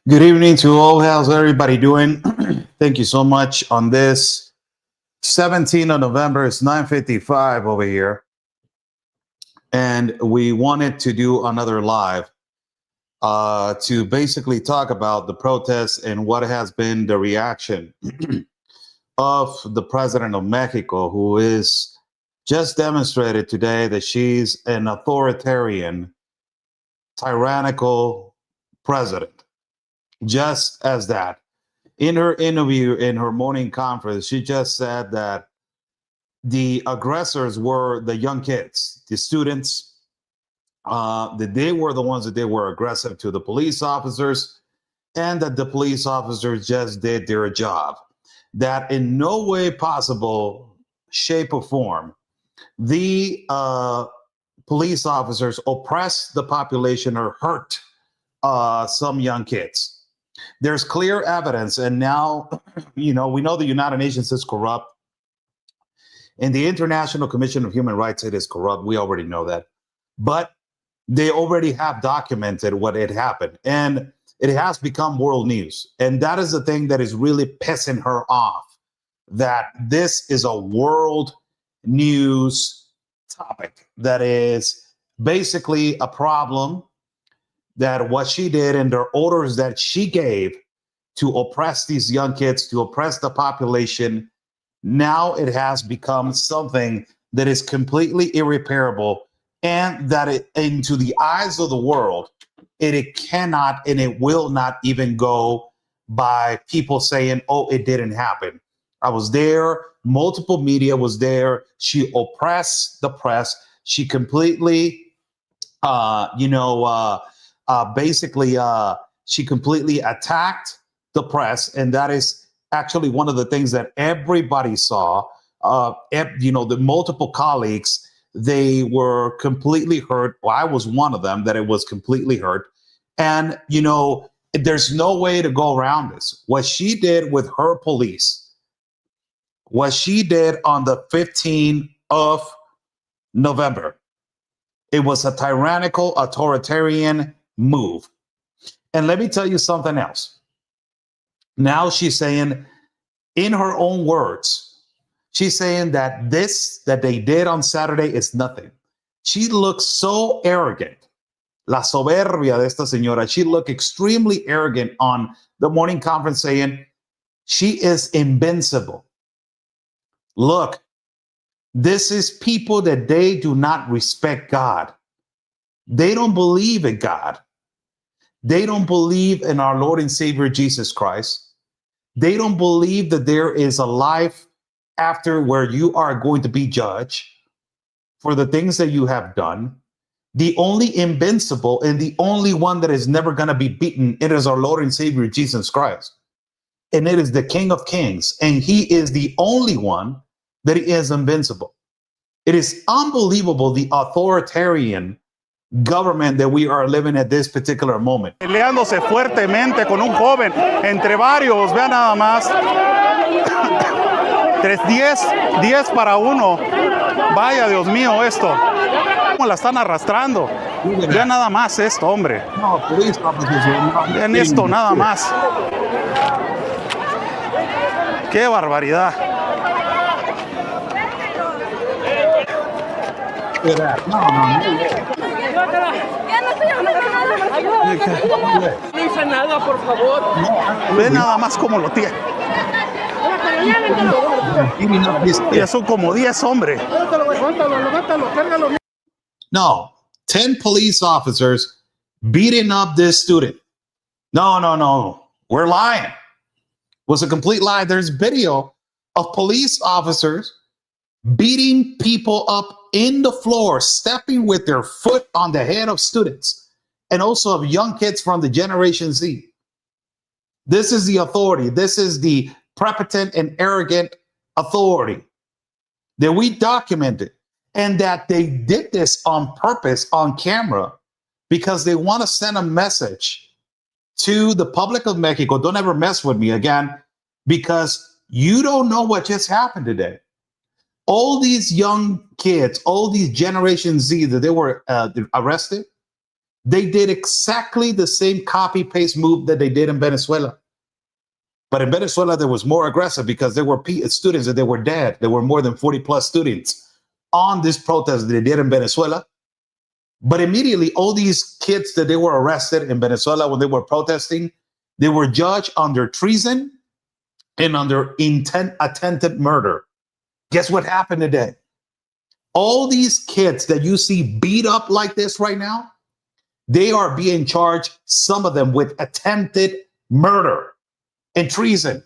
Good evening to all. How's everybody doing? Thank you so much on this 17th of November. It's 9:55 over here. And we wanted to do another live to basically talk about the protests and what has been the reaction of the president of Mexico, who is just demonstrated today that she's an authoritarian, tyrannical president. Just as that. In her interview, in her morning conference, she just said that the aggressors were the young kids, the students, that they were the ones that they were aggressive to the police officers, and that the police officers just did their job. That in no way possible, shape, or form, the police officers oppressed the population or hurt some young kids. There's clear evidence, and now, we know the United Nations is corrupt, and the International Commission of Human Rights, it is corrupt. We already know that, but they already have documented what had happened, and it has become world news. And that is the thing that is really pissing her off, that this is a world news topic that is basically a problem, that what she did and the orders that she gave to oppress these young kids, to oppress the population, now it has become something that is completely irreparable, and that it, into the eyes of the world, it cannot and it will not even go by people saying, oh, it didn't happen. I was there. Multiple media was there. She oppressed the press. She completely, basically, she completely attacked the press, and that is actually one of the things that everybody saw. The multiple colleagues, they were completely hurt. Well, I was one of them that it was completely hurt, and there's no way to go around this. What she did with her police, what she did on the 15th of November, it was a tyrannical, authoritarian move. And let me tell you something else. Now she's saying, in her own words, she's saying that this that they did on Saturday is nothing. She looks so arrogant. La soberbia de esta señora. She looked extremely arrogant on the morning conference, saying she is invincible. Look, this is people that they do not respect God. They don't believe in God. They don't believe in our Lord and Savior Jesus Christ. They don't believe that there is a life after where you are going to be judged for the things that you have done. The only invincible and the only one that is never going to be beaten, it is our Lord and Savior Jesus Christ. And it is the King of Kings. And he is the only one that is invincible. It is unbelievable, the authoritarian government that we are living at this particular moment. Peleándose fuertemente con un joven entre varios, vean nada más. 10 para 1. Vaya, Dios mío, esto. ¿Cómo la están arrastrando? Vean nada más esto, hombre. Vean esto, nada más. Qué barbaridad. No hice nada, por favor. Ve nada más cómo lo tiene. Y son como 10 hombres. No, 10 police officers beating up this student. No. We're lying. It was a complete lie. There's video of police officers beating people up in the floor, stepping with their foot on the head of students, and also of young kids from the Generation Z. This is the authority. This is the prepotent and arrogant authority that we documented, and that they did this on purpose on camera because they want to send a message to the public of Mexico. Don't ever mess with me again, because you don't know what just happened today. All these young kids, all these Generation Z that they were arrested, They did exactly the same copy-paste move that they did in Venezuela. But in Venezuela, there was more aggressive because there were students that they were dead. There were more than 40 plus students on this protest that they did in Venezuela. But immediately, all these kids that they were arrested in Venezuela when they were protesting, they were judged under treason and under attempted murder. Guess what happened today? All these kids that you see beat up like this right now, they are being charged, some of them, with attempted murder and treason.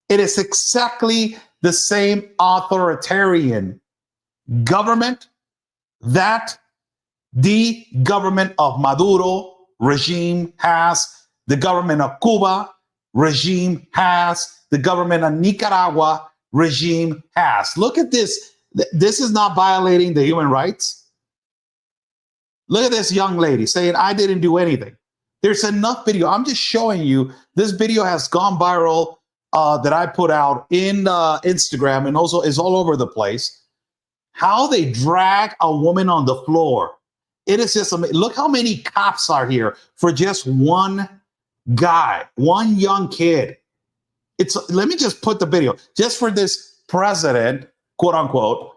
It is exactly the same authoritarian government that the government of Maduro regime has, the government of Cuba regime has, the government of Nicaragua regime has. Look at this. This is not violating the human rights. Look at this young lady saying, I didn't do anything. There's enough video. I'm just showing you. This video has gone viral that I put out in Instagram, and also is all over the place. How they drag a woman on the floor. It is just amazing. Look how many cops are here for just one guy, one young kid. Let me just put the video just for this president, quote unquote,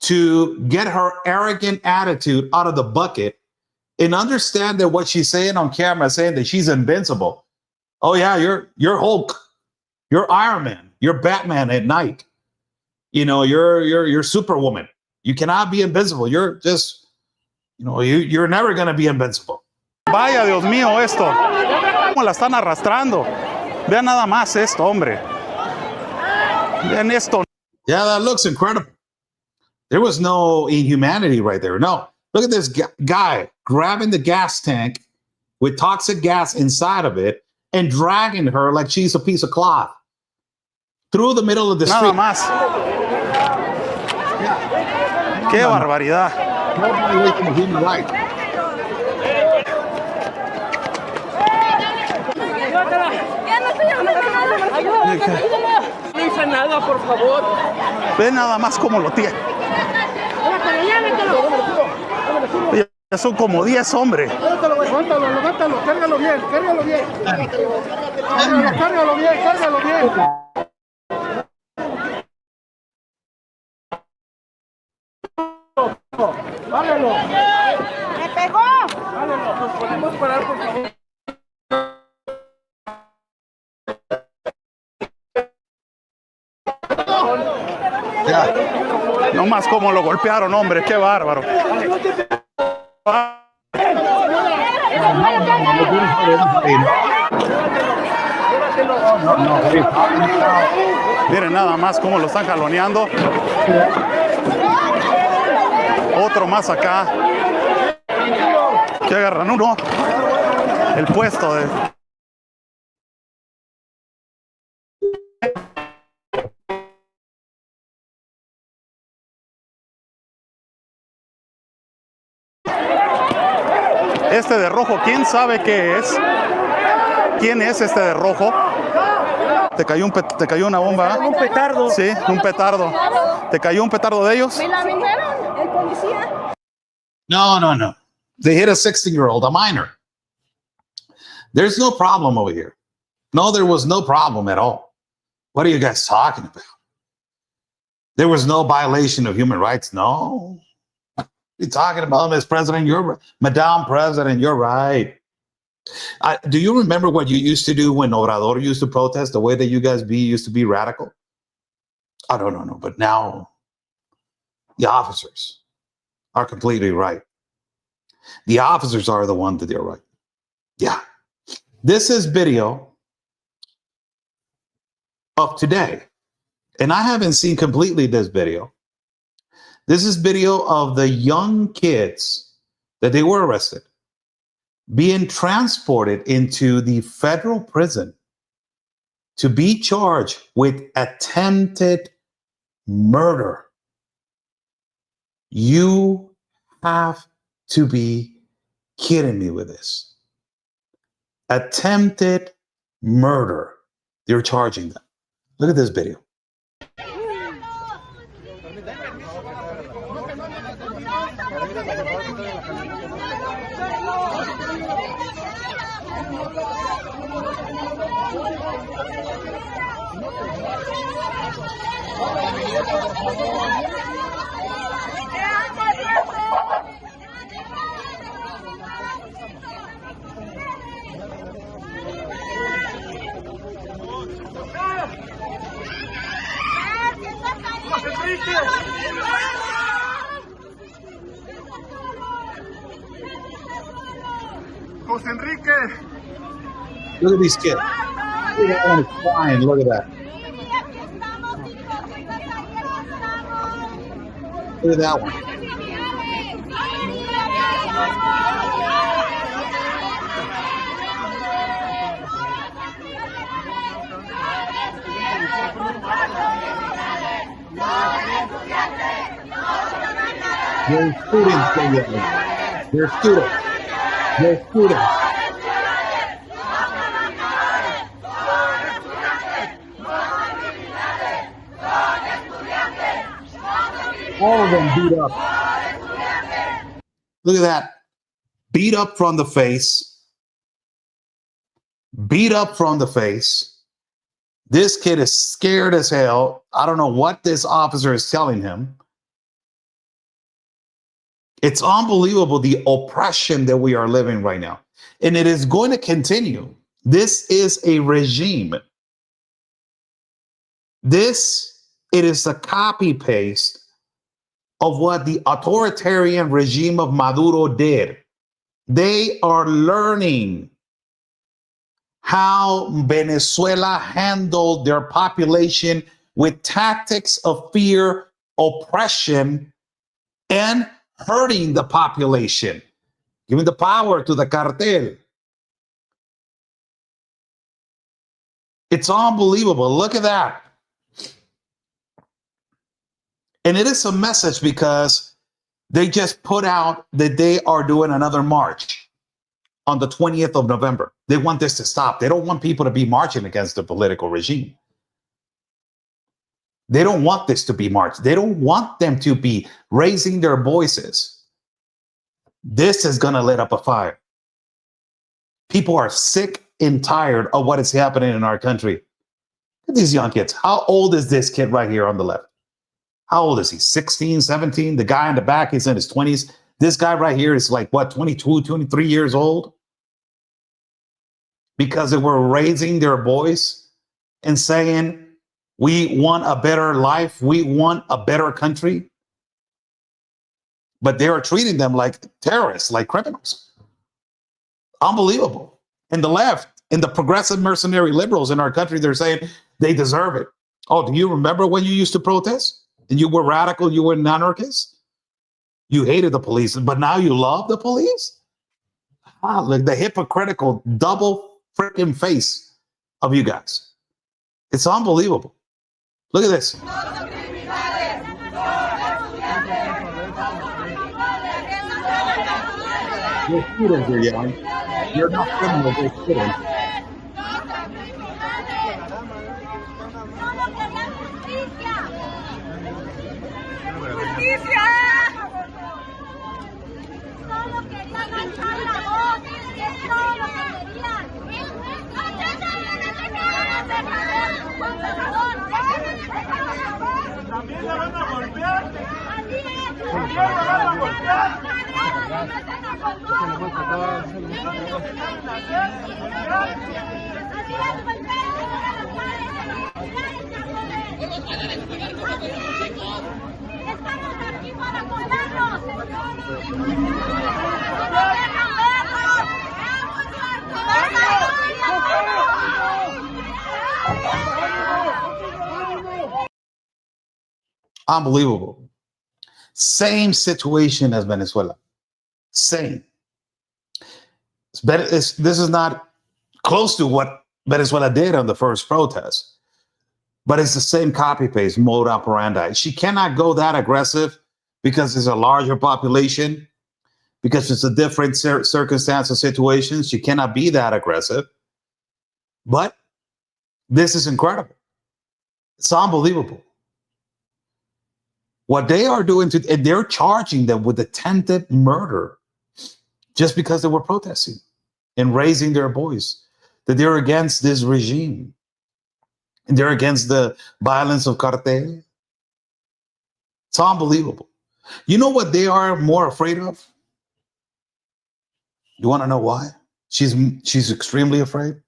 to get her arrogant attitude out of the bucket and understand that what she's saying on camera, saying that she's invincible. Oh yeah, you're Hulk, you're Iron Man, you're Batman at night. You know, you're Superwoman. You cannot be invincible. You're just, you're never going to be invincible. Vaya, Dios mío, esto. ¿Cómo la están arrastrando? Vean nada más esto, hombre. Vean esto. Yeah, that looks incredible. There was no inhumanity right there. No. Look at this guy grabbing the gas tank with toxic gas inside of it and dragging her like she's a piece of cloth through the middle of the street. Nada más. Qué barbaridad. No violation of human rights. No hice nada, por favor. Ve nada más cómo lo tiene. Ya son como 10 hombres. Levántalo, cárgalo bien. Cárgalo bien. Válelo. ¡Me pegó! Válelo, ¿nos podemos parar, por favor? Yeah. No más como lo golpearon, hombre, qué bárbaro. Miren nada más cómo lo están jaloneando. Otro más acá. Que agarran uno. El puesto de... Este de rojo, ¿quién sabe qué es? ¿Quién es este de rojo? ¿Te cayó una bomba? Un petardo. Sí, un petardo. ¿Te cayó un petardo de ellos? ¿Me la vendieron? ¿El policía? No. They hit a 16-year-old, a minor. There's no problem over here. No, there was no problem at all. What are you guys talking about? There was no violation of human rights. No. You're talking about, Ms. President, Madam President, you're right. Do you remember what you used to do when Obrador used to protest, the way that you guys used to be radical? I don't know, but now the officers are completely right. The officers are the ones that they're right. Yeah. This is video of today, and I haven't seen completely this video. This is video of the young kids that they were arrested being transported into the federal prison to be charged with attempted murder. You have to be kidding me with this. Attempted murder. They're charging them. Look at this video. José Enrique. Look at these kids. Look at that one crying. Look at that. Look at that one. They're students, they're students. They're students. All of them beat up. Look at that. Beat up from the face. Beat up from the face. This kid is scared as hell. I don't know what this officer is telling him. It's unbelievable the oppression that we are living right now. And it is going to continue. This is a regime. It is a copy paste of what the authoritarian regime of Maduro did. They are learning how Venezuela handled their population with tactics of fear, oppression, and hurting the population, giving the power to the cartel. It's unbelievable. Look at that. And it is a message because they just put out that they are doing another march on the 20th of November. They want this to stop. They don't want people to be marching against the political regime. They don't want this to be marched. They don't want them to be raising their voices. This is going to lit up a fire. People are sick and tired of what is happening in our country. Look at these young kids. How old is this kid right here on the left? How old is he? 16, 17? The guy in the back is in his 20s. This guy right here is like, what, 22, 23 years old? Because they were raising their voice and saying, we want a better life. We want a better country. But they are treating them like terrorists, like criminals. Unbelievable. And the left and the progressive mercenary liberals in our country, they're saying they deserve it. Oh, do you remember when you used to protest? And you were radical, you were an anarchist? You hated the police, but now you love the police? Like the hypocritical double freaking face of you guys. It's unbelievable. Look at this. You're students, you're young. You're not criminals, you're students. Unbelievable. Same situation as Venezuela. Same. This is not close to what Venezuela did on the first protest, but it's the same copy-paste mode operandi. She cannot go that aggressive because there's a larger population, because it's a different circumstance or situation. She cannot be that aggressive. But this is incredible. It's unbelievable. What they are doing, and they're charging them with attempted murder just because they were protesting and raising their voice, that they're against this regime. And they're against the violence of cartel. It's unbelievable. You know what they are more afraid of? You want to know why? She's extremely afraid.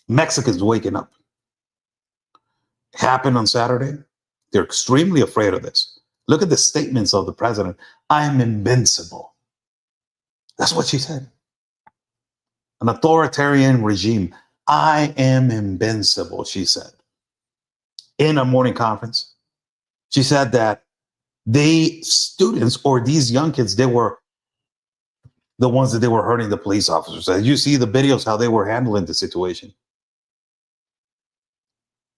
Mexicans waking up. Happened on Saturday. They're extremely afraid of this. Look at the statements of the president. I am invincible. That's what she said. An authoritarian regime. I am invincible, she said. In a morning conference, she said that students or these young kids, they were the ones that they were hurting the police officers. As you see the videos, how they were handling the situation.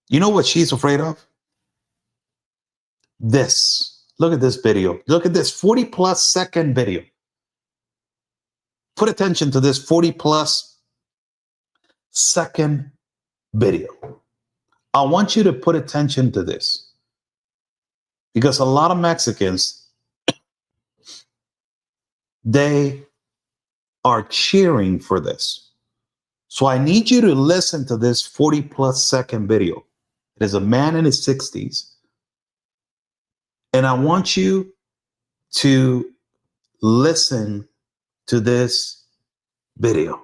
You know what she's afraid of? This. Look at this video. Look at this 40+ second video. Put attention to this 40+ second video. I want you to put attention to this because a lot of Mexicans, they are cheering for this. So I need you to listen to this 40+ second video. It is a man in his 60s. And I want you to listen to this video.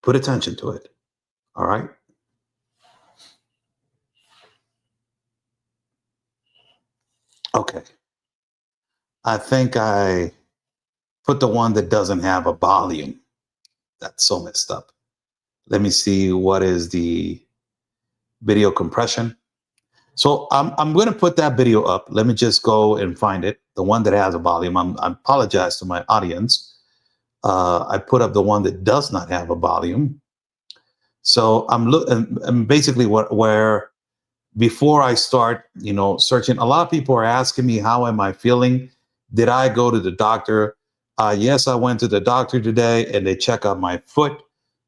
Put attention to it. All right? Okay. I think I put the one that doesn't have a volume. That's so messed up. Let me see what is the video compression. So I'm going to put that video up. Let me just go and find it. The one that has a volume. I apologize to my audience. I put up the one that does not have a volume. So I'm looking, and basically where before I start, searching, a lot of people are asking me, how am I feeling? Did I go to the doctor? Yes, I went to the doctor today and they check out my foot.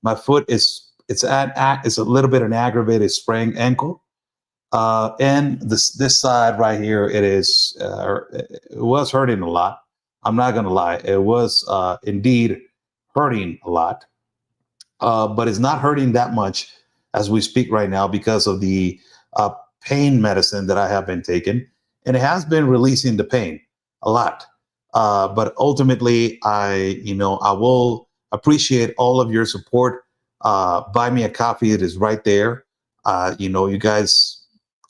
My foot it's a little bit an aggravated sprained ankle. And this side right here, it was hurting a lot. I'm not going to lie. It was indeed hurting a lot, but it's not hurting that much as we speak right now because of the pain medicine that I have been taking. And it has been releasing the pain a lot. But ultimately, I will appreciate all of your support. Buy me a coffee. It is right there. You guys,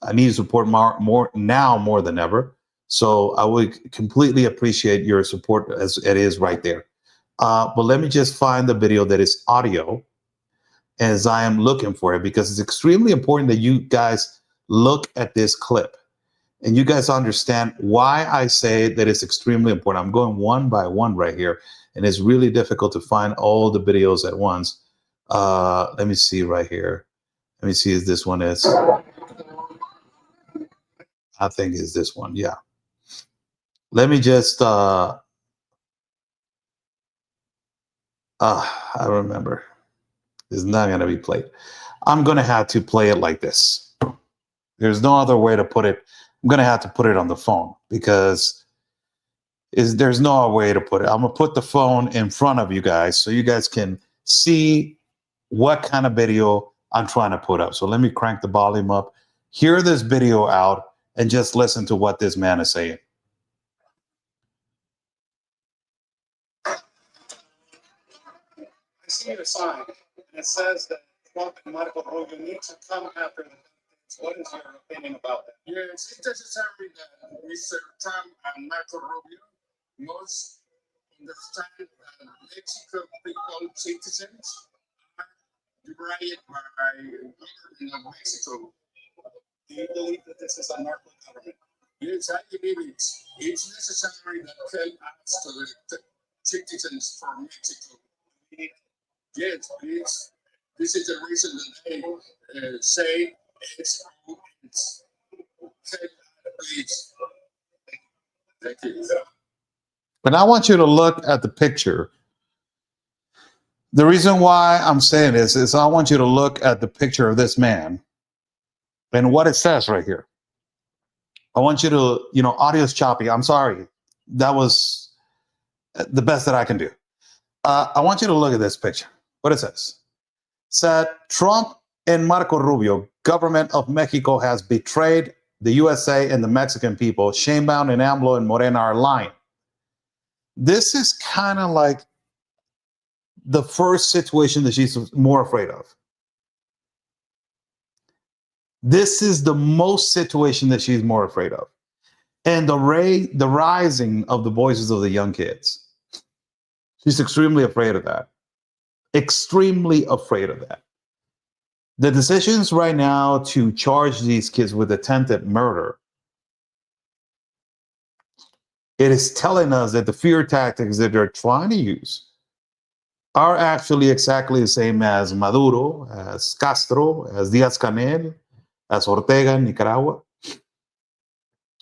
I need support more now more than ever. So I would completely appreciate your support as it is right there. But let me just find the video that is audio as I am looking for it, because it's extremely important that you guys look at this clip and you guys understand why I say that it's extremely important. I'm going one by one right here, and it's really difficult to find all the videos at once. Let me see right here. Let me see if this one is. I think is this one. Yeah. Let me just, I remember. It's not going to be played. I'm going to have to play it like this. There's no other way to put it. I'm going to have to put it on the phone because there's no other way to put it. I'm going to put the phone in front of you guys so you guys can see what kind of video I'm trying to put up. So let me crank the volume up, hear this video out, and just listen to what this man is saying. I see a sign, and it says that Trump and Marco Rubio need to come after the candidates. What is your opinion about that? Yes, it's necessary that Mr. Trump and Marco Rubio must understand that Mexico people, citizens, are divided by the government of Mexico. Do you believe that this is a narco government? Yes, I believe it's necessary that help us to the citizens from Mexico. Yes, please. This is the reason that they say it's please. Thank you. But I want you to look at the picture. The reason why I'm saying this is I want you to look at the picture of this man and what it says right here. I want you to, audio's choppy. I'm sorry. That was the best that I can do. I want you to look at this picture. What it says. said Trump and Marco Rubio, government of Mexico has betrayed the USA and the Mexican people. Sheinbaum and AMLO and Morena are lying. This is kind of like the first situation that she's more afraid of. This is the most situation that she's more afraid of. And the rising of the voices of the young kids. She's extremely afraid of that. Extremely afraid of that. The decisions right now to charge these kids with attempted murder, it is telling us that the fear tactics that they're trying to use are actually exactly the same as Maduro, as Castro, as Diaz-Canel, as Ortega in Nicaragua,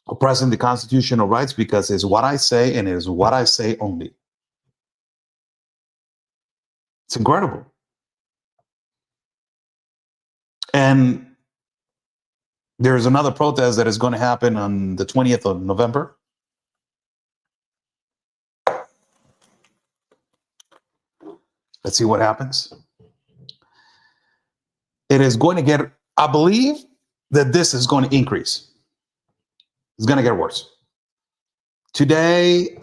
oppressing the constitutional rights because it's what I say and it is what I say only. It's incredible. And there's another protest that is going to happen on the 20th of November. Let's see what happens. It is going to get, I believe that this is going to increase. It's going to get worse. Today,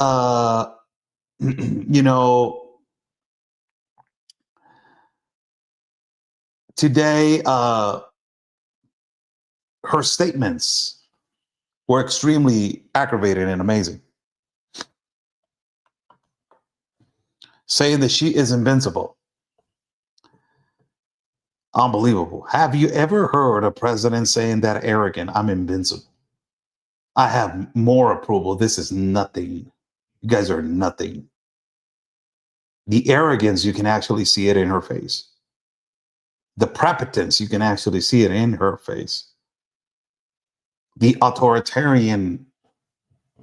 her statements were extremely aggravating and amazing. Saying that she is invincible. Unbelievable. Have you ever heard a president saying that arrogant? I'm invincible. I have more approval. This is nothing. You guys are nothing. The arrogance, you can actually see it in her face. The prepotence, you can actually see it in her face. The authoritarian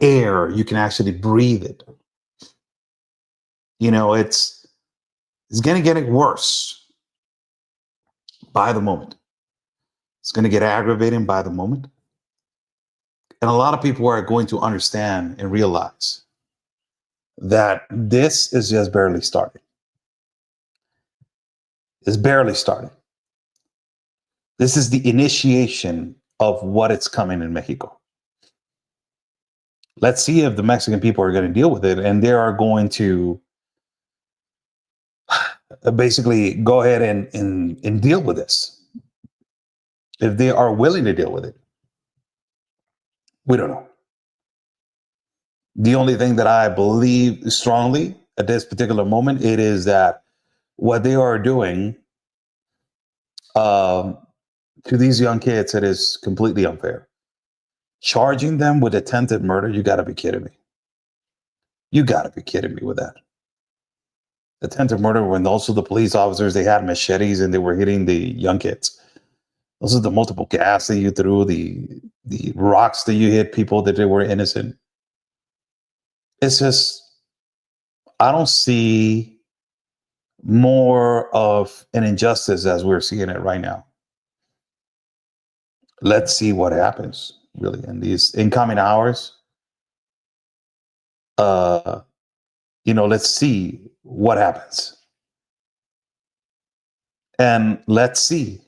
air, you can actually breathe it. It's going to get worse by the moment. It's going to get aggravating by the moment. And a lot of people are going to understand and realize that this is just barely starting. It's barely starting. This is the initiation of what is coming in Mexico. Let's see if the Mexican people are going to deal with it, and they are going to basically go ahead and deal with this. If they are willing to deal with it. We don't know. The only thing that I believe strongly at this particular moment, it is that what they are doing to these young kids, it is completely unfair. Charging them with attempted murder, you got to be kidding me. You got to be kidding me with that. Attempted murder when also the police officers, they had machetes and they were hitting the young kids. Those are the multiple gas that you threw, the rocks that you hit people that they were innocent. It's just, I don't see more of an injustice as we're seeing it right now. Let's see what happens really in these incoming hours. Let's see what happens. And let's see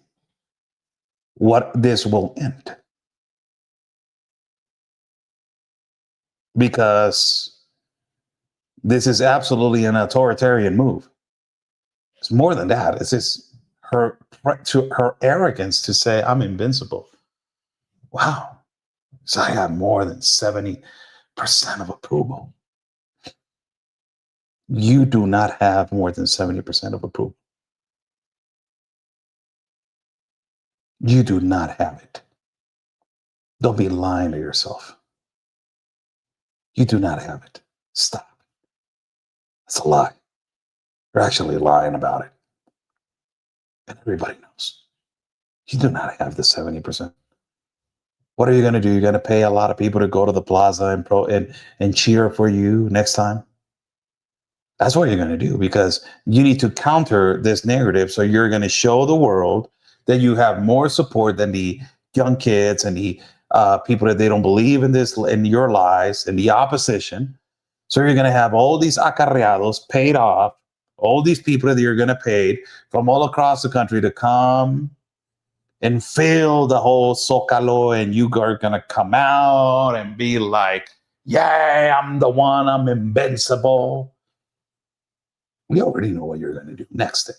what this will end. Because this is absolutely an authoritarian move. It's more than that. It's just her arrogance to say, I'm invincible. Wow. So I got more than 70% of approval. You do not have more than 70% of approval. You do not have it. Don't be lying to yourself. You do not have it. Stop. It's a lie. You're actually lying about it. And everybody knows. You do not have the 70%. What are you going to do? You're going to pay a lot of people to go to the plaza and cheer for you next time? That's what you're going to do, because you need to counter this narrative. So you're going to show the world that you have more support than the young kids and the people that they don't believe in this, in your lies, and the opposition. So you're going to have all these acarreados paid off all these people that you're going to pay from all across the country to come and fill the whole Zócalo, and you are going to come out and be like, yeah, I'm the one, I'm invincible. We already know what you're going to do. Next thing.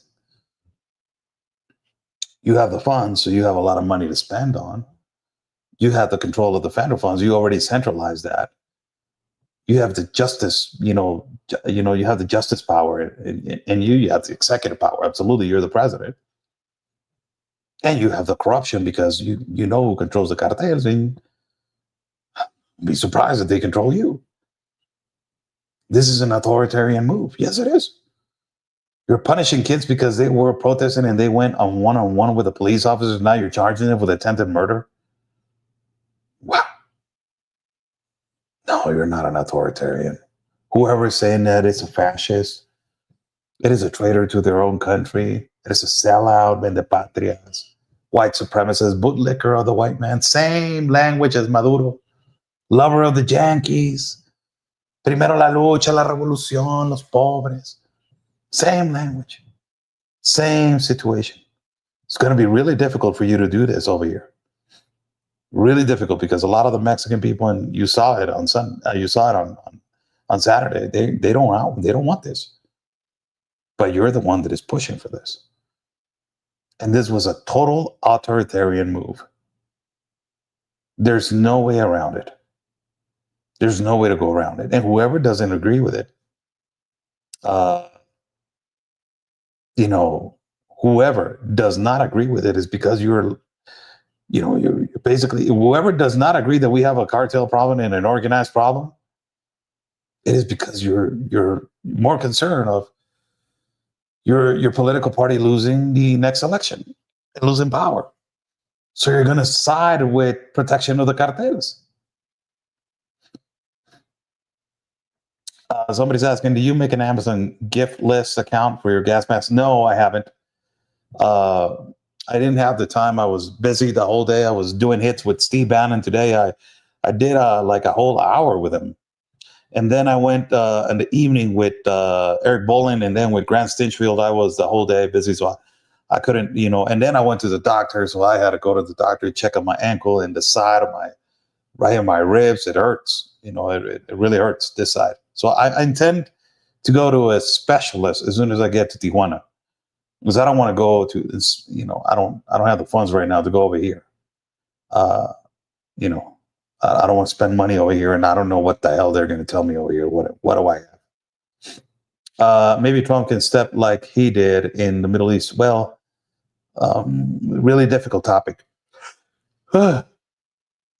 You have the funds, so you have a lot of money to spend on. You have the control of the federal funds. You already centralized that. You have the justice, you have the justice power, and you have the executive power. Absolutely, you're the president. And you have the corruption because you know who controls the cartels, and be surprised that they control you. This is an authoritarian move. Yes, it is. You're punishing kids because they were protesting and they went on one-on-one with the police officers. Now you're charging them with attempted murder. Wow. No, you're not an authoritarian. Whoever is saying that is a fascist. It is a traitor to their own country. It is a sellout, vendepatrias, white supremacist, bootlicker of the white man. Same language as Maduro. Lover of the Yankees. Primero la lucha, la revolución, los pobres. Same language. Same situation. It's going to be really difficult for you to do this over here. Really difficult because a lot of the Mexican people, and you saw it on on Saturday, they don't want this. But you're the one that is pushing for this. And this was a total authoritarian move. There's no way around it. There's no way to go around it. And whoever doesn't agree with it, whoever does not agree with it is because you're basically, whoever does not agree that we have a cartel problem and an organized problem, it is because you're more concerned of your political party losing the next election and losing power. So you're going to side with protection of the cartels. Somebody's asking, do you make an Amazon gift list account for your gas masks? No, I haven't. I didn't have the time. I was busy the whole day. I was doing hits with Steve Bannon today. I did like a whole hour with him. And then I went in the evening with Eric Bolin, and then with Grant Stinchfield. I was the whole day busy, so I couldn't, and then I went to the doctor, so I had to go to the doctor to check on my ankle and the side of right in my ribs. It hurts. It really hurts this side. So I intend to go to a specialist as soon as I get to Tijuana, because I don't want to go to this. I don't have the funds right now to go over here. I don't want to spend money over here, and I don't know what the hell they're going to tell me over here. What do I have? Maybe Trump can step like he did in the Middle East. Well, really difficult topic.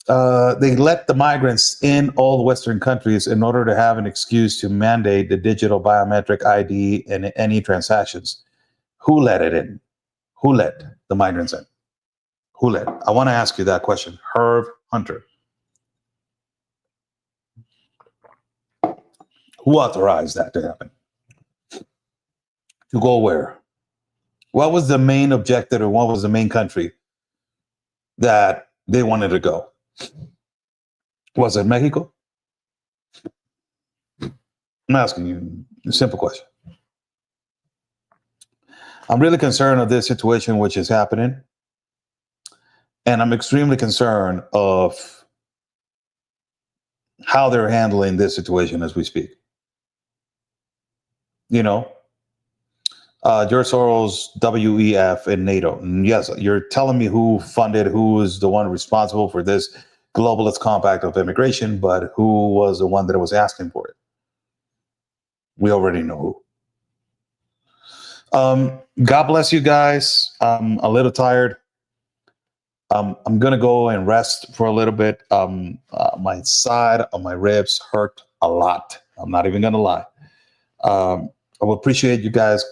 They let the migrants in all the Western countries in order to have an excuse to mandate the digital biometric ID in any transactions. Who let it in? Who let the migrants in? Who let? I want to ask you that question. Herb Hunter. Who authorized that to happen? To go where? What was the main objective, or what was the main country that they wanted to go? Was it Mexico? I'm asking you a simple question. I'm really concerned of this situation which is happening. And I'm extremely concerned of how they're handling this situation as we speak. George Soros, WEF, and NATO. And yes, you're telling me who funded, who is the one responsible for this globalist compact of immigration, but who was the one that was asking for it? We already know who. God bless you guys. I'm a little tired. I'm going to go and rest for a little bit. My side of my ribs hurt a lot. I'm not even going to lie. I will appreciate you guys,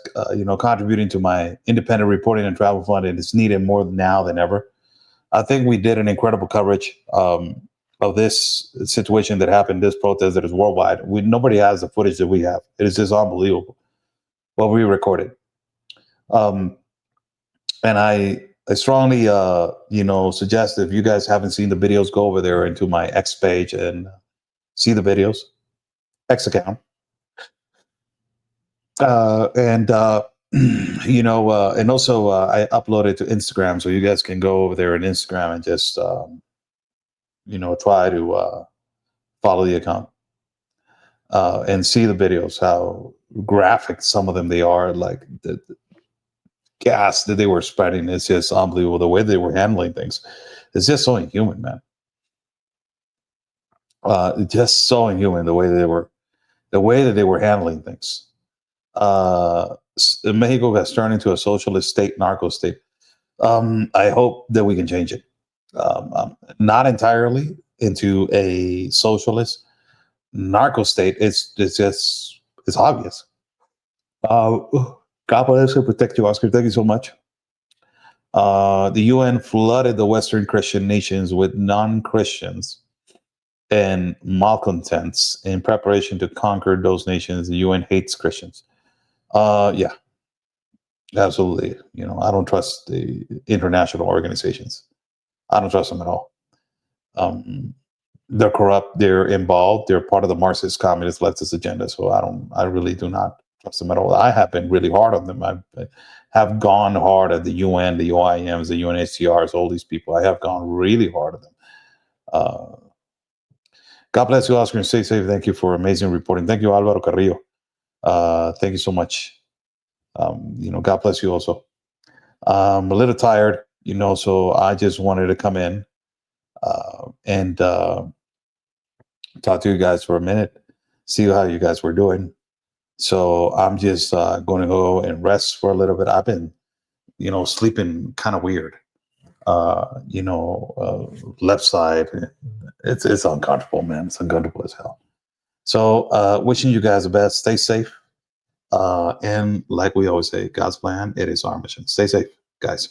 contributing to my independent reporting and travel fund, and it's needed more now than ever. I think we did an incredible coverage of this situation that happened, this protest that is worldwide. Nobody has the footage that we have. It is just unbelievable what we recorded. And I strongly, suggest if you guys haven't seen the videos, go over there into my X page and see the videos, X account. And and also I uploaded to Instagram, so you guys can go over there on Instagram and just try to follow the account and see the videos, how graphic some of them they are. Like the gas that they were spreading is just unbelievable. The way they were handling things, it's just so inhuman, man. Just so inhuman the way that they were handling things. Mexico has turned into a socialist state, narco state. I hope that we can change it. Not entirely into a socialist narco state. It's obvious. God bless you, protect you, Oscar. Thank you so much. The UN flooded the Western Christian nations with non-Christians and malcontents in preparation to conquer those nations. The UN hates Christians. Yeah, absolutely. I don't trust the international organizations. I don't trust them at all. They're corrupt. They're involved. They're part of the Marxist communist leftist agenda. So I really do not trust them at all. I have been really hard on them. I have gone hard at the UN, the OIMs, the UNHCRs, all these people. I have gone really hard at them. God bless you, Oscar, and stay safe. Thank you for amazing reporting. Thank you, Alvaro Carrillo. Thank you so much. God bless you also. I'm a little tired, so I just wanted to come in and talk to you guys for a minute, see how you guys were doing. So I'm just going to go and rest for a little bit. I've been, sleeping kind of weird. Left side, it's uncomfortable, man. It's uncomfortable as hell. So wishing you guys the best. Stay safe. And like we always say, God's plan, it is our mission. Stay safe, guys.